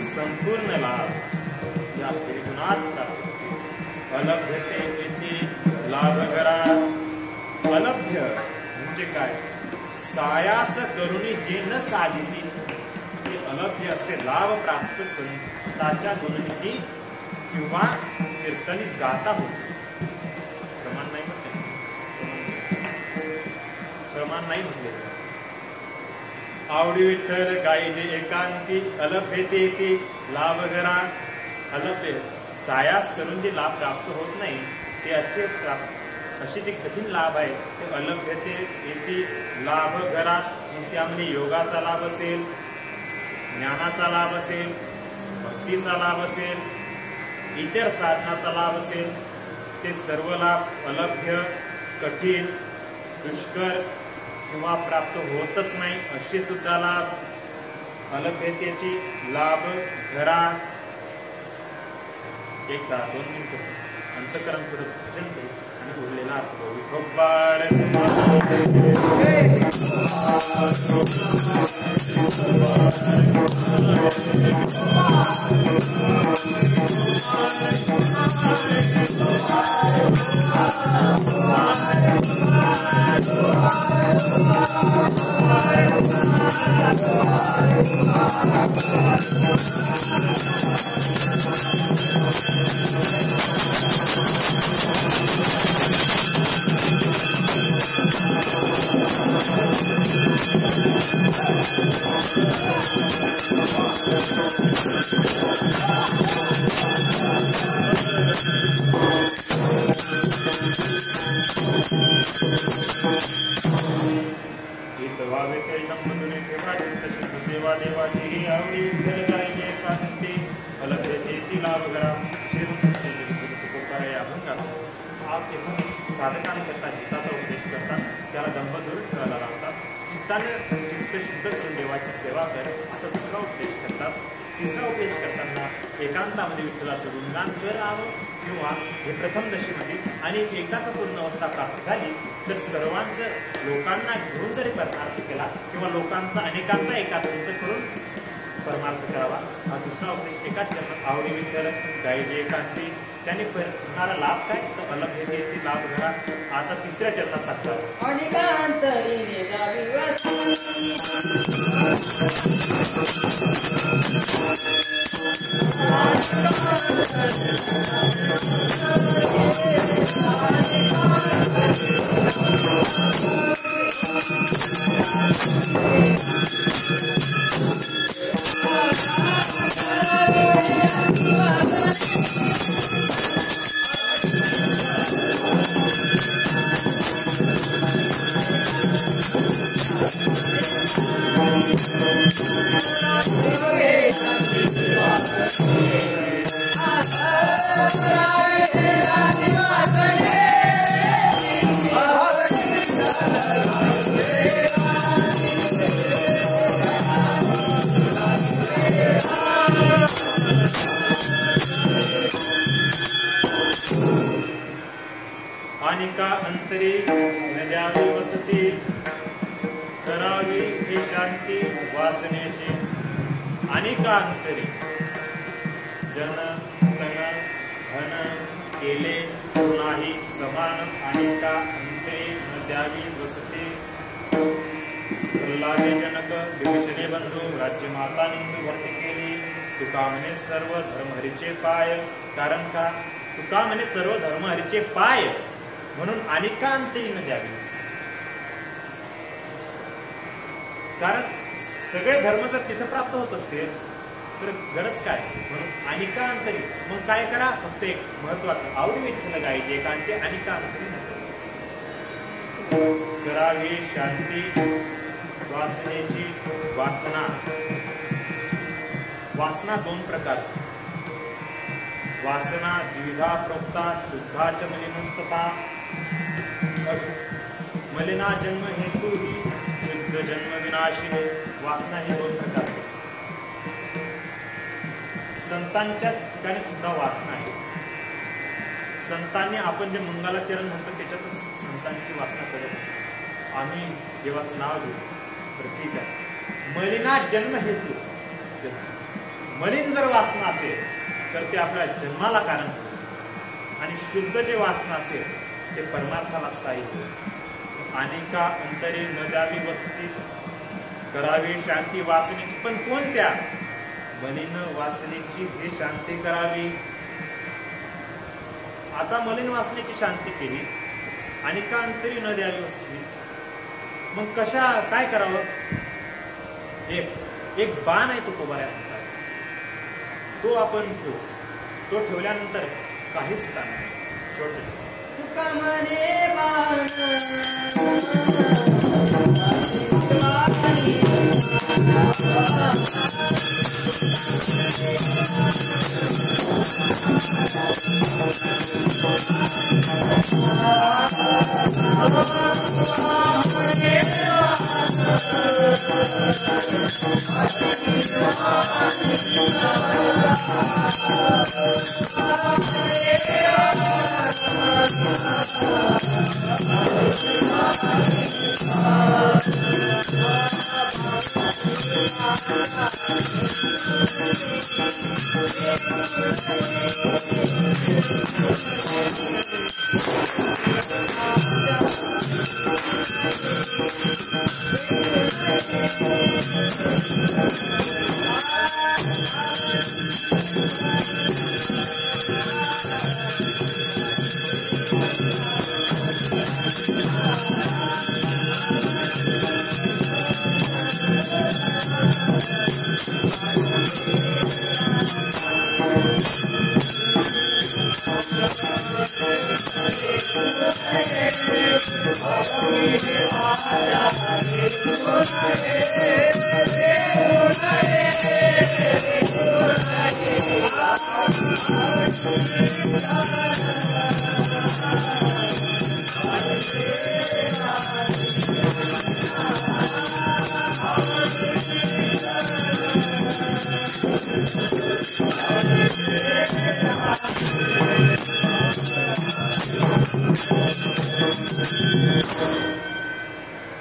संपूर्ण लाभ या त्रिगुणात प्राप्त. अलभ्यते इति लाभ करा. अलभ्य म्हणजे काय? सायास करुणी जे न साधिती ते अलभ्य असे लाभ प्राप्त संताच्या गुणनिधी किंवा कीर्तनीत गाता होते. प्रमाण नाही म्हटले. प्रमाण नाही म्हटले. आवडी विठ्ठल गायीजे एकांती अलभ्यते ती लाभ घरा. अलभ्य सायास करून जे लाभ प्राप्त होत नाही ते असे जे कठीण लाभ आहे ते अलभ्यते येते लाभ घरा. त्यामध्ये योगाचा लाभ असेल, ज्ञानाचा लाभ असेल, भक्तीचा लाभ असेल, इतर साधनाचा लाभ असेल, ते सर्व लाभ अलभ्य, कठीण, दुष्कर किंवा प्राप्त होतच नाही असे सुद्धा लाभ अलभ्यतेची लाभ घरा. एकदा 2 मिनिटं अंतकरण पुढे भजन करू आणि उरलेला अर्थ बघू. विठोबार सेवा देवाची ही आवडी विठ्ठल गायीजे एकांती अलभ्यते ती लाभ घरा. तुकोबाराया अभंगात साधकांकरता चित्ताचा उपदेश करतात, त्याला दंबदूर ठेवायला लावतात. चित्ताने चित्त शुद्ध करून देवाची सेवा कर असा दुसरा उपदेश करतात. तिसरा उपदेश करताना एकांतामध्ये विठ्ठलाचं गुणगान करावं किंवा हे प्रथम दशीमध्ये आणि एकदाच पूर्ण अवस्था प्राप्त झाली तर सर्वांचं लोकांना घेऊन जरी परमार्थ केला किंवा लोकांचा अनेकांचा एकात्मित करून परमार्थ करावा. हा दुसरा उपदेश एकाच चरणात आवडी विठ्ठल गायीजे एकांती. त्याने होणारा लाभ काय तर अलभ्यते ती लाभ घरा. आता तिसऱ्या चरणात सांगतात अनिकांतरीने अनिका अंतरी न द्यावी वसती करावी ही शांती वासनेची. अनिका अंतरी जन तन धन केले नाही समान. अनिका अंतरी न द्यावी वसती. प्रल्हादे जनक विभीषणे बंधू राज्यमाता निंदू भरती केली. तुका म्हणे सर्व धर्म हरीचे पाय. कारण का तुका म्हणे सर्व धर्म हरीचे पाय म्हणून अनिकांतरी न द्यावी. कारण सगळे धर्म जर तिथं प्राप्त होत असतील तर गरज काय म्हणून अनिकांतरी. मग काय करा फक्त एक महत्वाचं आवडी विठ्ठल गायीजे एकांती अनिकांतरी करावी शांती वासनेची. वासना वासना 2 प्रकारची. वासना द्विधा प्रोक्ता शुद्धाच मलिनस्तता. मलिना जन्म हेतू ही शुद्ध जन्म विनाशिनी. वासना ही 2 प्रकारची. संतांच्या ठिकाणी सुद्धा वासना आहे. संतांनी आपण जे मंगलाचरण म्हणतो त्याच्यातच संतांची वासना करत आम्ही देवाचं नाव घेऊ तर ठीक आहे. मलिना जन्म हेतू. मलिन जर वासना असेल तर ते आपल्या जन्माला कारण होईल आणि शुद्ध जे वासना असेल ते परमार्थाला साई होईल. अनेका अंतरी न द्यावी वसती करावी शांती वासनेची. पण कोणत्या मलिन वासनेची हे शांती करावी. आता मलिन वासनेची शांती केली अनेका अंतरी न द्यावी वसती. मग काय करावं एक बाण आहे तुकोबाऱ्या म्हणतात, तो आपण ठेवू. तो ठेवल्यानंतर काहीच ताण नाही. शेवटचं तुका म्हणे बाण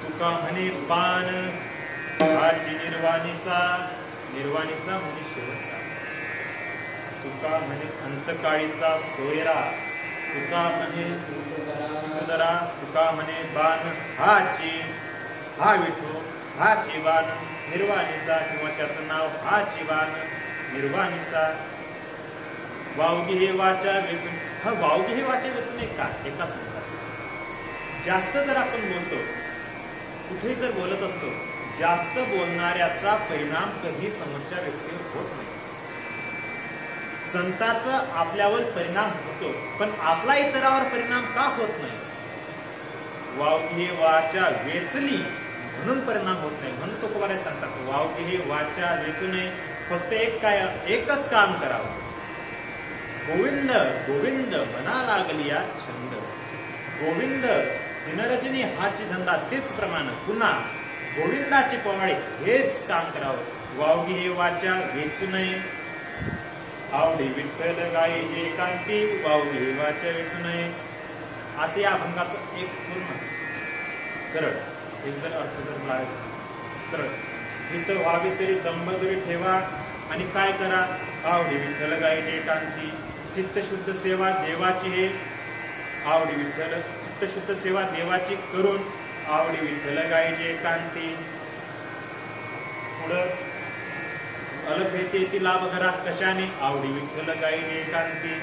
तुका म्हणे बाण हाची निर्वाणीचा, निर्वाणीचा म्हणजे शेवटचा. तुका म्हणे अंतकाळीचा सोयरा, तुका म्हणे उदरा, तुका म्हणे बाण हाची, हा विठू हाची बाण निर्वाणीचा, किंवा त्याचं नाव हाची बाण निर्वाणीचा. वावगी हे वाचा वेचून, हा वावगी हे वाचा वेचून एक का एकाच म्हणतात. जास्त जर आपण बोलतो, कुठेही जर बोलत असतो, जास्त बोलणाऱ्याचा परिणाम कधी समोरच्या व्यक्तीवर होत नाही. संताचा आपल्यावर परिणाम होतो, पण आपला इतरावर परिणाम का होत नाही? वावगी हे वाचा वेचली म्हणून परिणाम होत नाही. म्हणून तो कुमार सांगतात वावगी हे वाचा वेचू नये, फक्त एकच काम करावं. गोविंद गोविंद म्हणा लागली या छंद, गोविंद दिनरजनी हाची धंदा तेच प्रमाण, पुन्हा गोविंदाची पोवाडे हेच काम करावं. वावगी हे वाचा वेचू नये, आवडी विठ्ठल गायी एकांती, वावगी हे वाचा वेचू नये. आता या अभंगाचं एक पूर्ण सरळ एक जर अर्थ जर बोलायचं सरळ, इथं व्हावी तरी दंबदुरी ठेवा आणि काय करा, आवडी विठ्ठल गायी एकांती. चित्तशुद्ध सेवा देवाची हे, आवडी विठ्ठल चित्तशुद्ध सेवा देवाची करून, आवडी विठ्ठल गायी एकांती. पुढं अलभ्यते ती लाभ घरा कशाने, आवडी विठ्ठल गायी एकांती.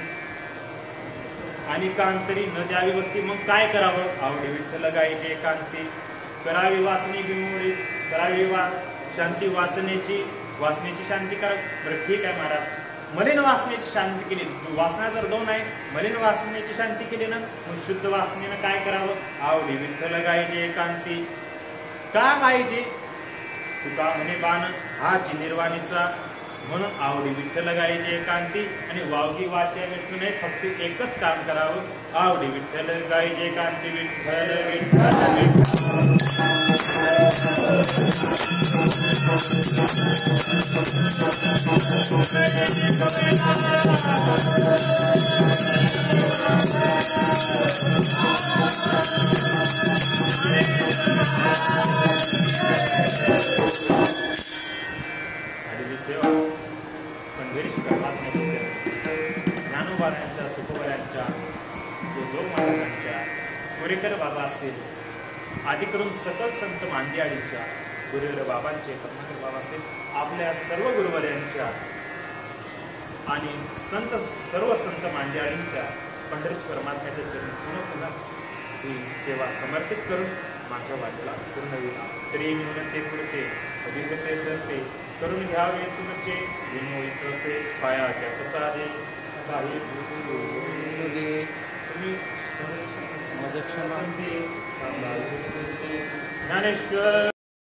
आणि कांतरी न द्यावी वस्ती, मग काय करावं, आवडी विठ्ठल गायी एकांती. करावी वासनी बिमोडी, करावी शांती वासनेची, वासनेची शांती करा. बरं ठीक आहे महाराज, मलिन वासनेची शांती केली, वासना जर दोन आहे, मलिन वासनेची शांती केली ना, मग शुद्ध वासनेनं काय करावं, आवडी विठ्ठल गायी एकांती. का गायची, तुका म्हणे बाण हाची निर्वाणीचा, म्हणून आवडी विठ्ठल गायी एकांती. आणि वावगी वाचा वेचू नये, फक्त एकच काम करावं, आवडी विठ्ठल गायी एकांती. विठ्ठल विठ्ठल विठ्ठल. सेवा पंढरीश ज्ञानोबाऱ्यांच्या, तुकोबाऱ्यांच्या, जो महाराजांच्या, कोरेकर बाबा असतील, आदी करून सकल संत मांदियाळींच्या, गुरुवर बाबांचे, पद्माकर बाबा असतील, आपल्या सर्व गुरुवर्यांच्या आणि सर्व संत मांदियाळींच्या पंढरीश परमात्म्याच्या चरणी पुन्हा पुन्हा ही सेवा समर्पित करून माझ्या वाटेला पूर्ण होईल. तरी मी विनंती करते, अभिगते घ्यावे तुमचे विमोहित असे पायाच्या प्रसादे काही तुम्ही ज्ञानेश्वर